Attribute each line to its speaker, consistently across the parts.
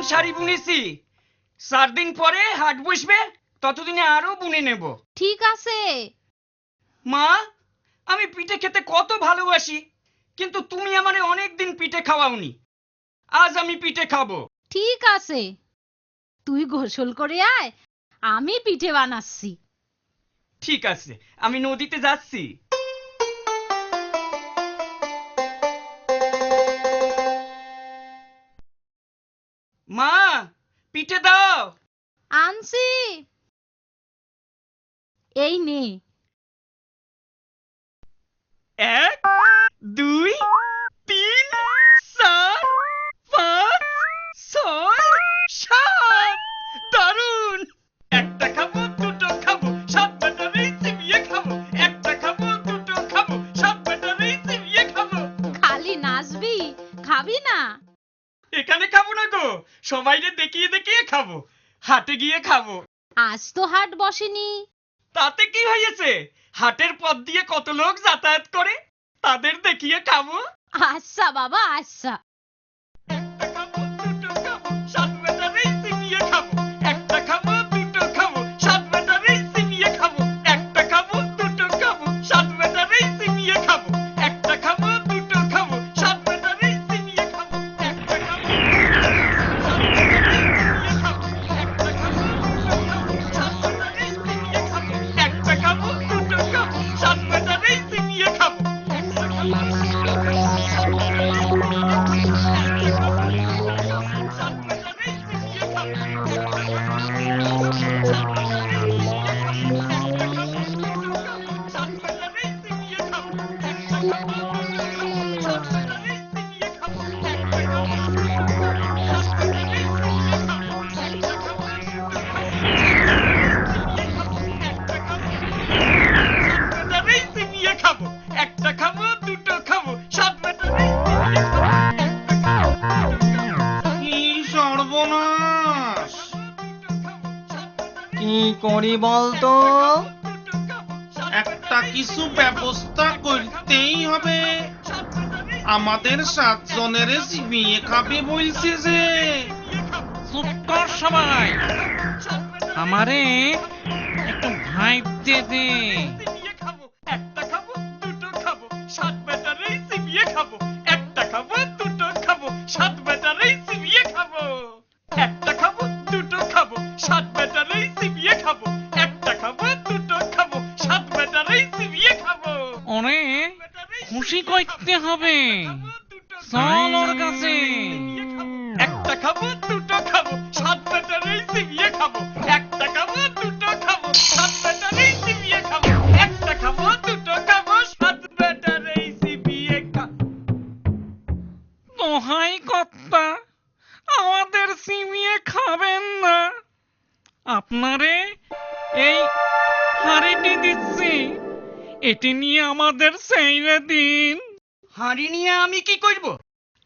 Speaker 1: শাড়ি বুনেছি, 4 দিন পরে হাট বসবে, ততদিনে আরো বুনে নেব।
Speaker 2: ঠিক আছে।
Speaker 1: মা, আমি পিঠে খেতে কত ভালোবাসি, কিন্তু তুমি আমারে অনেকদিন পিঠে খাওয়াওনি। আজ আমি পিঠে খাবো।
Speaker 2: ঠিক আছে, তুই গোসল করে আয়, আমি পিঠে বানাচ্ছি।
Speaker 1: ঠিক আছে, আমি নদীতে যাচ্ছি। মা, পিঠে দাও।
Speaker 2: আনছি, এই নে।
Speaker 1: 1 2 3 4 5 6 7। দারুন! একটা খাবো, দুটো খাবো, 7 ব্যাটারি চিবিয়ে খাবো। একটা খাবো, দুটো খাবো, 7 ব্যাটারি চিবিয়ে খাবো।
Speaker 2: খালি নাচবি, খাবি না?
Speaker 1: এখানে খাবো না গো, সবাইরে দেখিয়ে দেখিয়ে খাবো। হাটে গিয়ে খাবো।
Speaker 2: আজ তো হাট বসেনি।
Speaker 1: তাতে কি হয়েছে? হাটের পথ দিয়ে কত লোক যাতায়াত করে, তাদের দেখিয়ে খাবো।
Speaker 2: আচ্ছা বাবা, আচ্ছা।
Speaker 1: একটা খাবো, দুটো খাবো, 7 ব্যাটারি চিবিয়ে খাবো। একটা খাবো, দুটো খাবো, 7 ব্যাটারি চিবিয়ে খাবো। একটা খাবো, দুটো খাবো, 7 ব্যাটারি চিবিয়ে খাবো। একটা খাবো, দুটো খাবো, 7 ব্যাটারি চিবিয়ে খাবো। একটা খাবো, একটা খাবো, দুটো খাবো, 7 ব্যাটারি চিবিয়ে খাবো। একটা খাবো, দুটো খাবো, 7 ব্যাটারি
Speaker 3: কি সর্বনাশ! কি করি বলতো? একটা কিছু ব্যবস্থা করতেই হবে। আমাদের 7 জনের চিবিয়ে খাবে বলছে যে।
Speaker 4: চুপ কর সবাই, আমারে একটু ভাইতে দে।
Speaker 1: একটা খাবো, দুটো খাবো, 7 ব্যাটারি চিবিয়ে খাবো। একটা খাবো, দুটো খাবো, 7 ব্যাটারি চিবিয়ে খাবো। একটা খাবো, দুটো খাবো, 7 ব্যাটারি চিবিয়ে খাবো। একটা খাবো, দুটো খাবো, 7 ব্যাটারি চিবিয়ে খাবো।
Speaker 4: ওরে খুশি করতে হবে, চল ওর কাছে।
Speaker 1: একটা খাবো, দুটো খাবো, 7 ব্যাটারি চিবিয়ে খাবো। একটা খাবো, দুটো খাবো, 7 ব্যাটারি চিবিয়ে খাবো। একটা খাবো, দুটো খাবো, 7 ব্যাটারি চিবিয়ে খাবো।
Speaker 4: দোহাই কর্তা, আমাদের চিবিয়ে খাবেন না। আপনারে এই হাড়িটি দিচ্ছি, এটি নিয়ে আমাদের সেইরে দিন।
Speaker 1: হাঁড়ি নিয়ে আমি কি করব?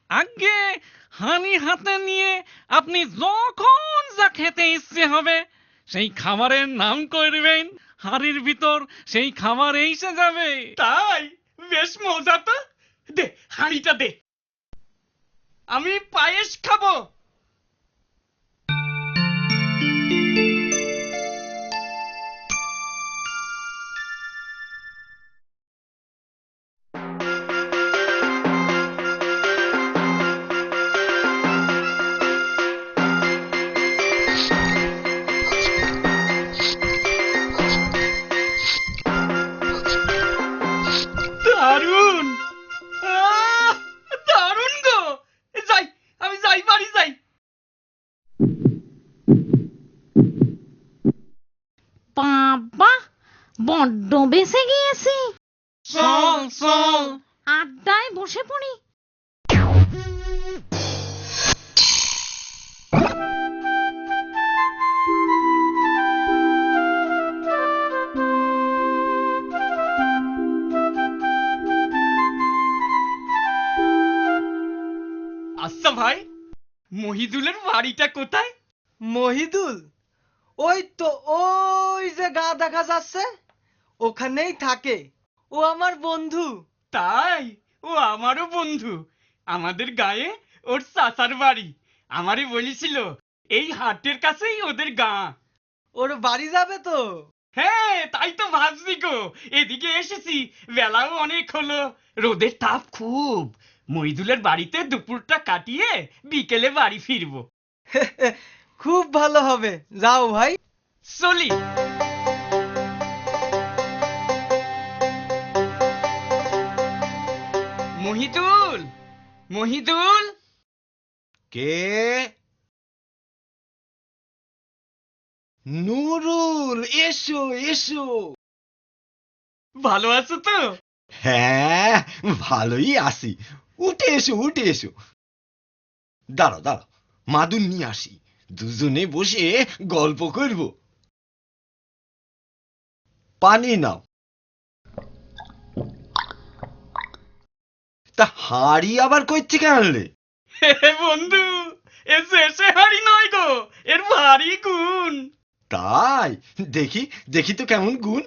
Speaker 4: আগে হানি হাতে নিয়ে আপনি যখন যা খেতে ইচ্ছে হবে সেই খাবারের নাম করবেন, হাড়ির ভিতর সেই খাবার এসে যাবে।
Speaker 1: তাই? বেশ মজা তো। দে, হাঁড়িটা দে। আমি পায়েস খাবো। দারুন! দারুন গো! যাই, আমি যাই, বাড়ি যাই।
Speaker 2: বাবা, বড্ড বেঁচে গিয়েছি।
Speaker 4: চল চল।
Speaker 2: আড্ডায় বসে পড়ি।
Speaker 1: আচ্ছা ভাই, মহিদুলের বাড়িটা কোথায়?
Speaker 5: মহিদুল? ওই তো, ওই যে গা দেখা যাচ্ছে, ওখানেই থাকে। ও আমার বন্ধু।
Speaker 1: তাই? ও আমারও বন্ধু। আমাদের গায়ে ওর চাচার বাড়ি। আমারই বলেছিল এই হাটের কাছেই ওদের গাঁ।
Speaker 5: ওর বাড়ি যাবে তো?
Speaker 1: হ্যাঁ তাই তো ভাবছি গো, এদিকে এসেছি, বেলাও অনেক হলো, রোদের তাপ খুব, মইদুলের বাড়িতে দুপুরটা কাটিয়ে বিকেলে বাড়ি ফিরবো।
Speaker 5: খুব ভালো হবে, যাও ভাই।
Speaker 1: চলি। মহিদুল, মহিদুল।
Speaker 6: কে? নুরুল, এসো এসো।
Speaker 1: ভালো আছো তো?
Speaker 6: হ্যাঁ, ভালোই আছি। উঠে এসো উঠে এসো। দাঁড়াও দাঁড়াও, মাদুর নিয়ে আসি, দুজনে বসে গল্প করব। পানি নাও। তা হাড়ি আবার কই থেকে আনলে?
Speaker 1: হে বন্ধু, এসে এসে হাড়ি নয় গো, এর ভারী গুণ।
Speaker 6: তাই? দেখি দেখি তো কেমন গুণ।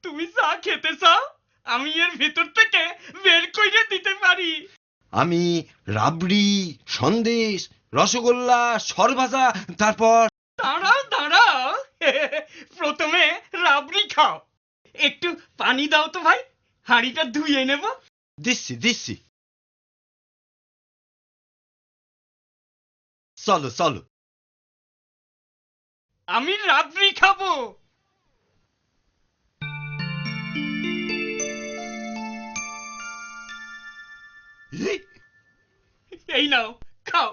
Speaker 1: তুমি চা খেতে চাও, আমি এর ভিতর থেকে বের করে দিতে পারি।
Speaker 6: আমি রাবড়ি, সন্দেশ, রসগোল্লা, সরভাজা, তারপর
Speaker 1: দাঁড়াও দাঁড়াও, প্রথমে রাবড়ি খাও। একটু পানি দাও তো ভাই, হাঁড়িটা ধুয়ে নেব।
Speaker 6: দিচ্ছি দিচ্ছি। চলো চলো।
Speaker 1: আমি রাবড়ি খাবো। এই নাও, খাও।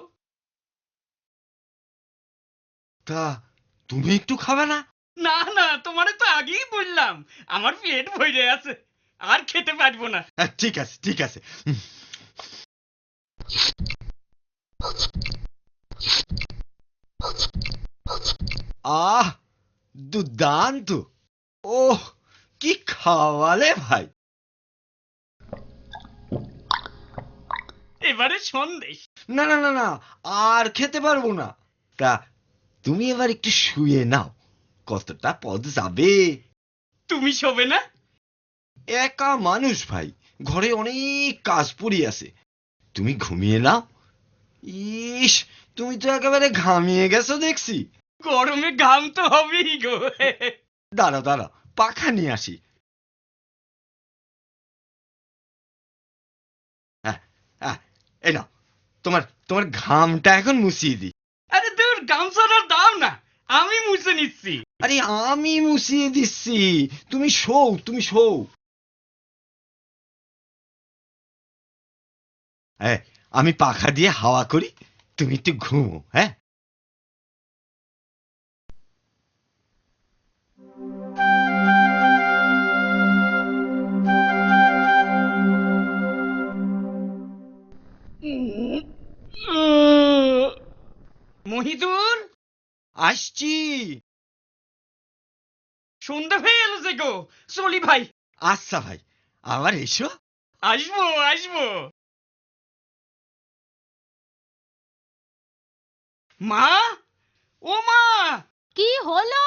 Speaker 6: তা তুমি একটু খাবে না?
Speaker 1: না না, তোমারে তো আগেই বললাম আমার পেট ভরে আছে, আর খেতে পারবো না।
Speaker 6: ঠিক আছে ঠিক আছে। আহ, দুর্দান্ত। ওহ, কি খাওয়ালে ভাই।
Speaker 1: এবারে সন্দেশ।
Speaker 6: না না না না, আর খেতে পারবো না। তা তুমি এবার একটু শুয়ে নাও, কতটা পথ যাবে।
Speaker 1: তুমি শোবে না?
Speaker 6: একা মানুষ ভাই, ঘরে অনেক কাজ পড়ে আছে, তুমি ঘুমিয়ে নাও। ইস, তুমি তো একেবারে ঘামিয়ে গেছো দেখছি।
Speaker 1: গরমে ঘাম তো হবেই গো।
Speaker 6: দাঁড়াও দাঁড়াও, পাখা নিয়ে আসি। হ্যাঁ হ্যাঁ, এই নাও, তোমার তোমার ঘামটা এখন মুছিয়ে দিই।
Speaker 1: আরে দূর, গামছাটা দাও না, আমি মুছে নিচ্ছি।
Speaker 6: আরে আমি মুছিয়ে দিচ্ছি, তুমি শোও তুমি শোও। হ্যাঁ, আমি পাখা দিয়ে হাওয়া করি, তুমি একটু ঘুমো। হ্যাঁ,
Speaker 1: মহিদুল,
Speaker 6: আসছি।
Speaker 1: সন্ধ্যা হয়ে এলো যে গো, চলি ভাই।
Speaker 6: আচ্ছা ভাই, আবার এসো।
Speaker 1: আসবো আসবো। মা, ও মা।
Speaker 2: কি হলো?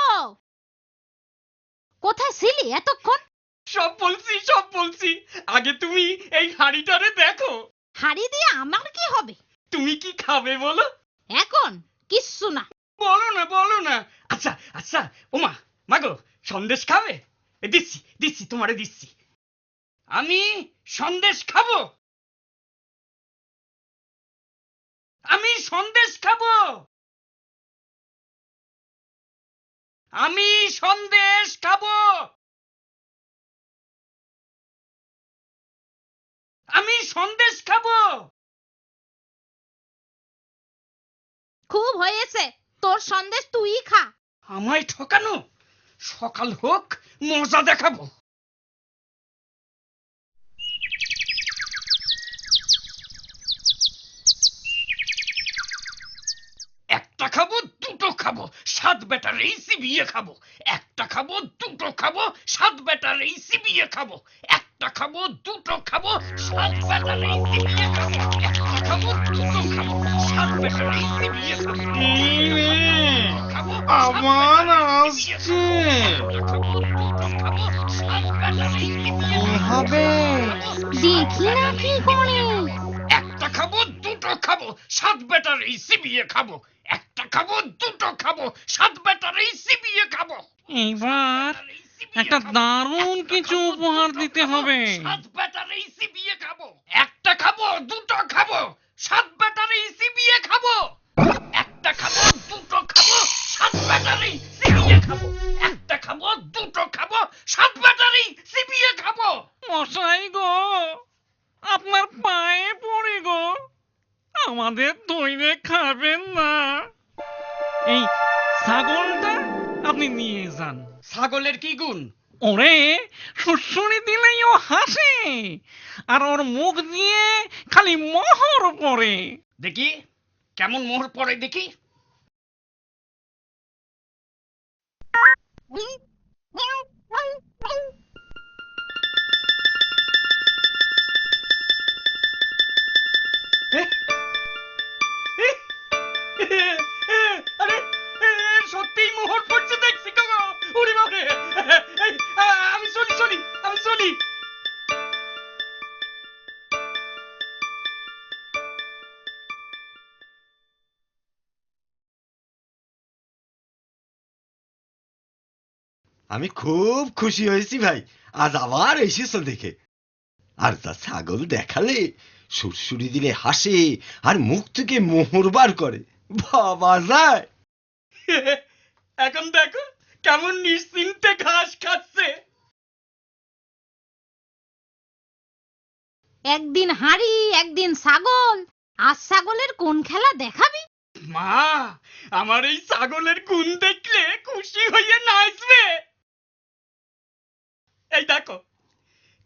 Speaker 2: কোথায় ছিলি এতক্ষণ?
Speaker 1: সব বলছি সব বলছি, আগে তুমি এই হাঁড়িটারে দেখো।
Speaker 2: হাড়ি দিয়ে আমার কি হবে?
Speaker 1: তুমি কি খাবে বলো?
Speaker 2: এখন কিচ্ছু না।
Speaker 1: বলো না বলো না। আচ্ছা আচ্ছা, ও মা, মাগো, সন্দেশ খাবে? দিচ্ছি দিচ্ছি, তোমারে দিচ্ছি। আমি সন্দেশ খাবো, আমি সন্দেশ খাবো, আমি সন্দেশ খাবো, আমি সন্দেশ খাবো।
Speaker 2: খুব হয়েছে, তোর সন্দেশ তুই খা।
Speaker 1: আমায় ঠকানো, সকাল হোক, মজা দেখাবো। একটা খাবো দুটো খাবো, সাত বেটার এই চিবিয়ে খাবো। একটা খাবো দুটো খাবো, সাত বেটার এই চিবিয়ে খাবো। একটা খাবো দুটো খাবো, সাত বেটার এই চিবিয়ে খাবো। একটা খাবো দুটো খাবো, সাত বেটার এই চিবিয়ে খাবো। খাবো,
Speaker 3: আবার আসছে।
Speaker 5: কি হবে?
Speaker 2: দেখি না কি করে।
Speaker 1: একটা খাবো দুটো খাবো সাত ব্যাটারি চিবিয়ে খাবো একটা খাবো দুটো খাবো সাত ব্যাটারি চিবিয়ে খাবো
Speaker 4: এইবার একটা দারুণ কিছু উপহার দিতে হবে।
Speaker 1: সাত ব্যাটারি চিবিয়ে খাবো একটা খাবো দুটো খাবো সাত ব্যাটারি চিবিয়ে খাবো একটা খাবো দুটো খাবো সাত ব্যাটারি চিবিয়ে খাবো একটা খাবো দুটো খাবো সাত ব্যাটারি চিবিয়ে খাবো।
Speaker 4: মশাই গো, আপনার পায়ে পড়ে গো, আমাদের ধইরে খাবেন না। এই ছাগলটা আপনি নিয়ে যান।
Speaker 1: ছাগলের কি গুণ?
Speaker 4: ওরে সুড়সুড়ি দিলেই ও হাসে, আর ওর মুখ দিয়ে খালি মোহর পড়ে।
Speaker 1: দেখি কেমন মোহর পড়ে দেখি। আরে সত্যিই মোহর পড়ছে দেখছি গো। ওরে বাবা রে, আমি চলি আমি চলি।
Speaker 6: আমি খুব খুশি হয়েছি ভাই, আজ আবার এসেছো দেখে। আর তা ছাগল দেখালে সুরসুরি দিলে হাসে, আর মুখ থেকে মোহর বার করে, বাবা যায়।
Speaker 1: এখন দেখো কেমন নিশ্চিন্তে ঘাস খাচ্ছে।
Speaker 2: একদিন হাঁড়ি একদিন ছাগল, আজ ছাগলের কোন খেলা দেখাবি?
Speaker 1: মা, আমার এই ছাগলের গুণ দেখলে খুশি হয়ে নাচবে। এই দেখো,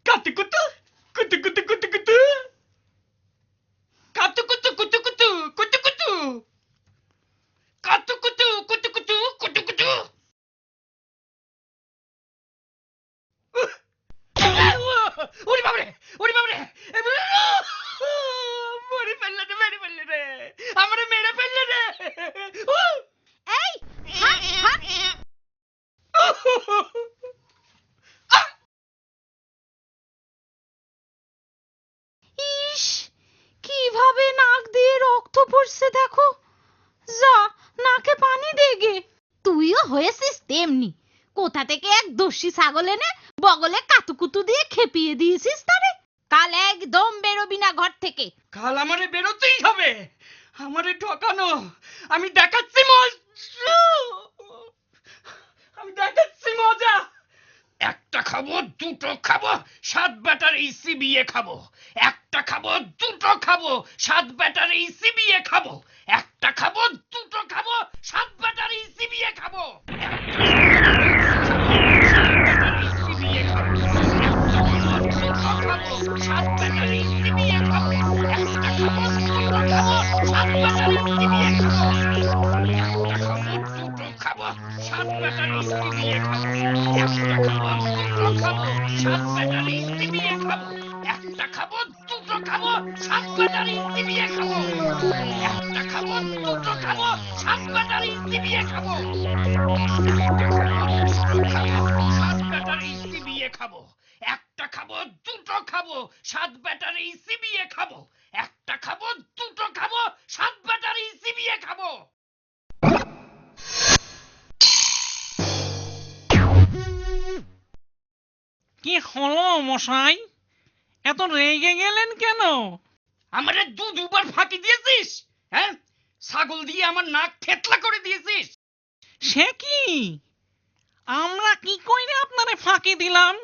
Speaker 1: কাতুকুতু কুতুকুতু কুতুকুতু কাতুকুতু কুতুকুতু কুতুকুতু কাতুকুতু কুতুকুতু কুতুকুতু। ওরে বাবা রে, ওরে বাবা রে, মেরে ফেললে রে, আমারে মেরে ফেললে রে।
Speaker 2: এই হাট, হাট। ইস, কিভাবে নাক দিয়ে রক্ত পড়ছে দেখো। যা, নাকে পানি দে গে। তুইও হয়েছিস তেমনি, কোথা থেকে এক দস্যি ছাগল এনে বগলে কাতুকুতু দিয়ে খেপিয়ে দিয়েছিস তারে। কাল একদম বেরোবি না ঘর থেকে।
Speaker 1: কাল আমারে বেরোতেই হবে, আমারে ঠকানো। আমি দেখাচ্ছি মজা, আমি দেখাচ্ছি মজা। একটা খাবো দুটো খাবো সাত ব্যাটারি চিবিয়ে খাবো একটা খাবো দুটো খাবো সাত ব্যাটারি চিবিয়ে খাবো একটা খাবো দুটো খাবো সাত ব্যাটারি চিবিয়ে খাবো সাত ব্যাটারি চিবিয়ে খাবো একটা খাবো দুটো খাবো সাত ব্যাটারি চিবিয়ে খাবো একটা খাবো দুটো খাবো সাত ব্যাটারি চিবিয়ে খাবো একটা খাবো দুটো খাবো সাত ব্যাটারি চিবিয়ে খাবো একটা খাবো দুটো খাবো সাত ব্যাটারি চিবিয়ে খাবো একটা খাবো দুটো খাবো সাত ব্যাটারি চিবিয়ে খাবো সাত ব্যাটারি চিবিয়ে খাবো একটা খাবো দুটো খাবো সাত ব্যাটারি চিবিয়ে খাবো একটা খাবো দুটো খাবো সাত ব্যাটারি চিবিয়ে খাবো।
Speaker 4: কি হলো মশাই, এত রেগে গেলেন কেন?
Speaker 1: আমারে দুবার ফাঁকি দিয়েছিস, হ্যাঁ? ছাগল দিয়ে আমার নাক থেতলা করে দিয়েছিস।
Speaker 4: সে কি, আমরা কি কইরে আপনারে ফাঁকি দিলাম?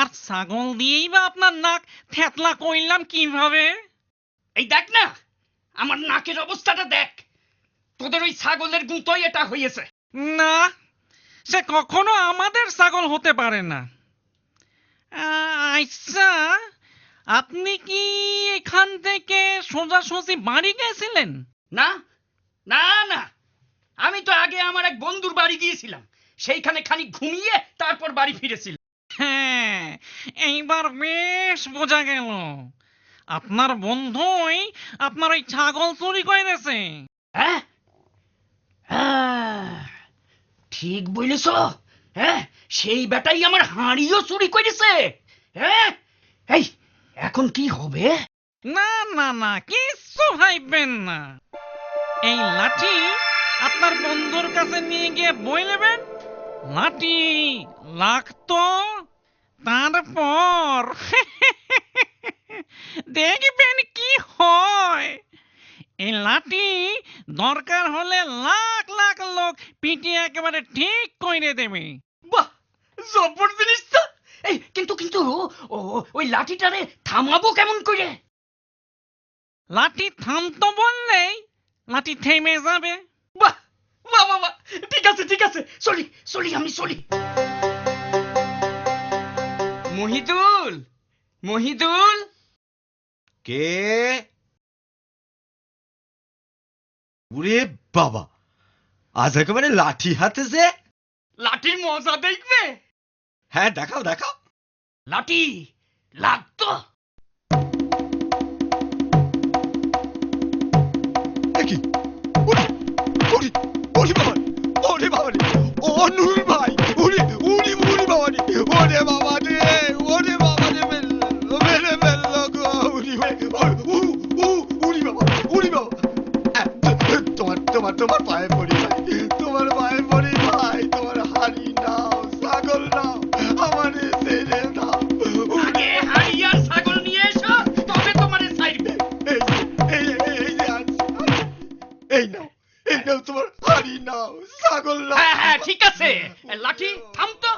Speaker 4: আর ছাগল দিয়েই বা আপনার নাক থেতলা কইলাম কিভাবে?
Speaker 1: এই দেখ না, আমার নাকের অবস্থাটা দেখ। তোদের ওই ছাগলের গুঁতোই এটা হয়েছে।
Speaker 4: না, সে কখনো আমাদের ছাগল হতে পারে না। আচ্ছা, আপনি কি এখান থেকে সোজাসুজি বাড়ি গেছিলেন?
Speaker 1: না না না, আমি তো আগে আমার এক বন্ধুর বাড়ি গিয়েছিলাম, সেইখানে খানিক ঘুমিয়ে তারপর বাড়ি ফিরেছিলাম।
Speaker 4: হ্যাঁ, এইবার বেশ বোঝা গেল আপনার বন্ধুই আপনার ওই ছাগল চুরি করেছে।
Speaker 1: হ্যাঁ, ঠিক বলেছ। হ্যাঁ, সেই বেটাই আমার হাঁড়িও চুরি করেছে। হ্যাঁ, এই এখন কি হবে?
Speaker 4: না না না, কিচ্ছু ভাববেন না। এই লাঠি আপনার বন্ধুর কাছে নিয়ে গিয়ে বই নেবেন, লাঠি লাগতো, তারপর দেখবেন কি হয়। এই লাঠি দরকার হলে লাখ লাখ লোক পিটিয়ে একেবারে ঠিক করে দেবে।
Speaker 1: বাহ, জব্বর জিনিস তো। এই কিন্তু ওই লাঠিটারে থামাবো কেমন করে?
Speaker 4: লাঠি থামতো বললেই লাঠি থেমে যাবে।
Speaker 1: বাহ বাহ বাহ বাহ, ঠিক আছে, চলি আমি চলি। মহিদুল
Speaker 6: কে? ওরে বাবা, আজ একেবারে লাঠি হাতে যে।
Speaker 1: লাঠির মজা দেখবে?
Speaker 6: হ্যাঁ, দেখাও।
Speaker 1: লাঠি লাগতো।
Speaker 6: দেখি, ওরে বাবা রে, ও নুরুল ভাই, ওরে বাবা রে, ওরে বাবা রে, মেরে ফেললো গো, উরি বাবা। তোমার পায়ে পড়ি ভাই, তোমার হাড়ি নাও, ছাগল নাও, আমারে ছেড়ে দাও।
Speaker 1: আগে হাড়ি আর ছাগল নিয়ে এসো, তবে তোমারে ছাড়বে।
Speaker 6: এই যে আনছি। এই নাও তোমার হাড়ি নাও, ছাগল নাও।
Speaker 1: হ্যাঁ ঠিক আছে, লাঠি থামতো।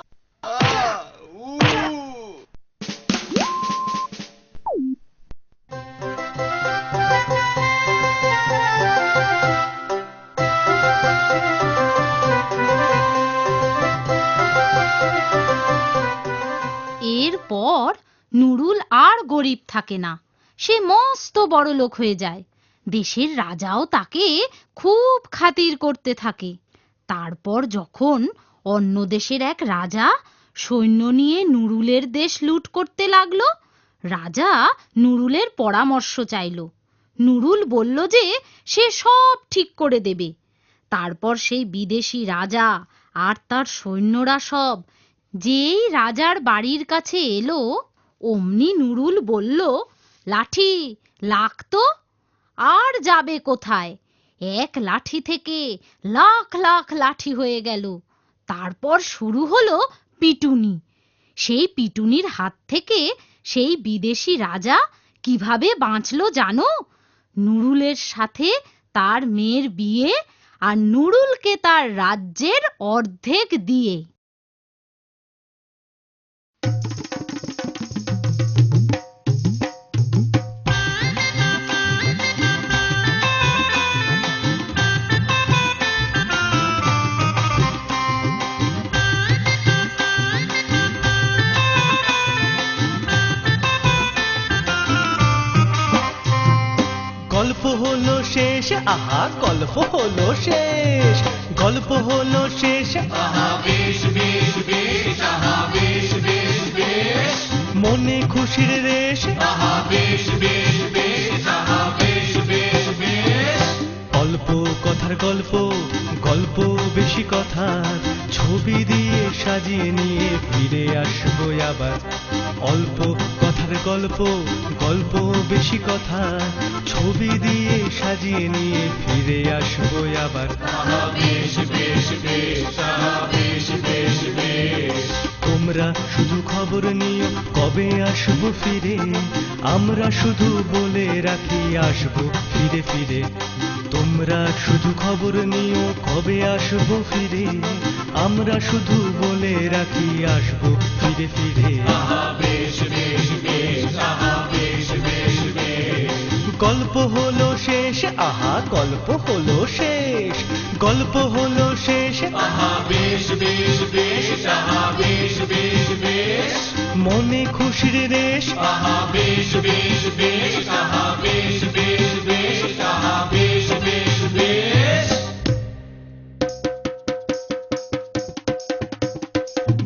Speaker 2: এরপর নুরুল আর গরিব থাকে না, সে মস্ত বড় লোক হয়ে যায়। দেশের রাজাও তাকে খুব খাতির করতে থাকে। তারপর যখন অন্য দেশের এক রাজা সৈন্য নিয়ে নুরুলের দেশ লুট করতে লাগলো, রাজা নুরুলের পরামর্শ চাইল। নুরুল বলল যে সে সব ঠিক করে দেবে। তারপর সেই বিদেশি রাজা আর তার সৈন্যরা সব যেই রাজার বাড়ির কাছে এলো, অমনি নুরুল বলল, লাঠি লাগতো, আর যাবে কোথায়? এক লাঠি থেকে লাখ লাখ লাঠি হয়ে গেল। তারপর শুরু হলো পিটুনি। সেই পিটুনির হাত থেকে সেই বিদেশি রাজা কিভাবে বাঁচলো জানো? নুরুলের সাথে তার মেয়ের বিয়ে, আর নুরুলকে তার রাজ্যের অর্ধেক দিয়ে।
Speaker 7: গল্প হলো শেষ, আহা গল্প হলো শেষ, গল্প হলো শেষ, আহা বেশ বেশ বেশ, আহা বেশ বেশ বেশ, মনে খুশির রেশ, আহা বেশ বেশ বেশ, আহা বেশ বেশ বেশ। অল্প কথার গল্প, গল্প বেশি কথার, ছবি দিয়ে সাজিয়ে নিয়ে ফিরে আসবো আবার। অল্প কথার গল্প, গল্প বেশি কথা, ছবি দিয়ে সাজিয়ে নিয়ে ফিরে আসবো আবার। আহা বেশ বেশ বেশ, আহা বেশ বেশ বেশ। তোমরা শুধু খবর নিও কবে আসবো ফিরে, আমরা শুধু বলে রাখি আসবো ফিরে ফিরে। তোমরা শুধু খবর নিও কবে আসবো ফিরে, আমরা শুধু বলে রাখি আসবো ফিরে ফিরে। আহা বেশ বেশ বেশ, আহা বেশ বেশ বেশ। গল্প হলো শেষ, আহা গল্প হলো শেষ, গল্প হলো শেষ, আহা বেশ বেশ বেশ, আহা বেশ বেশ বেশ, মনে খুশির রেশ, আহা বেশ বেশ বেশ, আহা বেশ বেশ বেশ, আহা বেশ বেশ বেশ।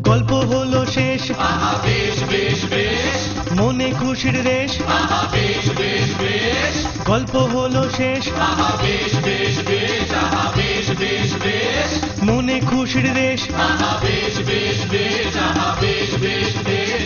Speaker 7: গল্প হলো শেষ, আহা বেশ বেশ বেশ, মনে খুশির রেশ, আহা বেশ বেশ বেশ, গল্প হলো শেষ, আহা বেশ বেশ বেশ, আহা বেশ বেশ বেশ, মনে খুশির রেশ, আহা বেশ বেশ বেশ, আহা বেশ বেশ বেশ,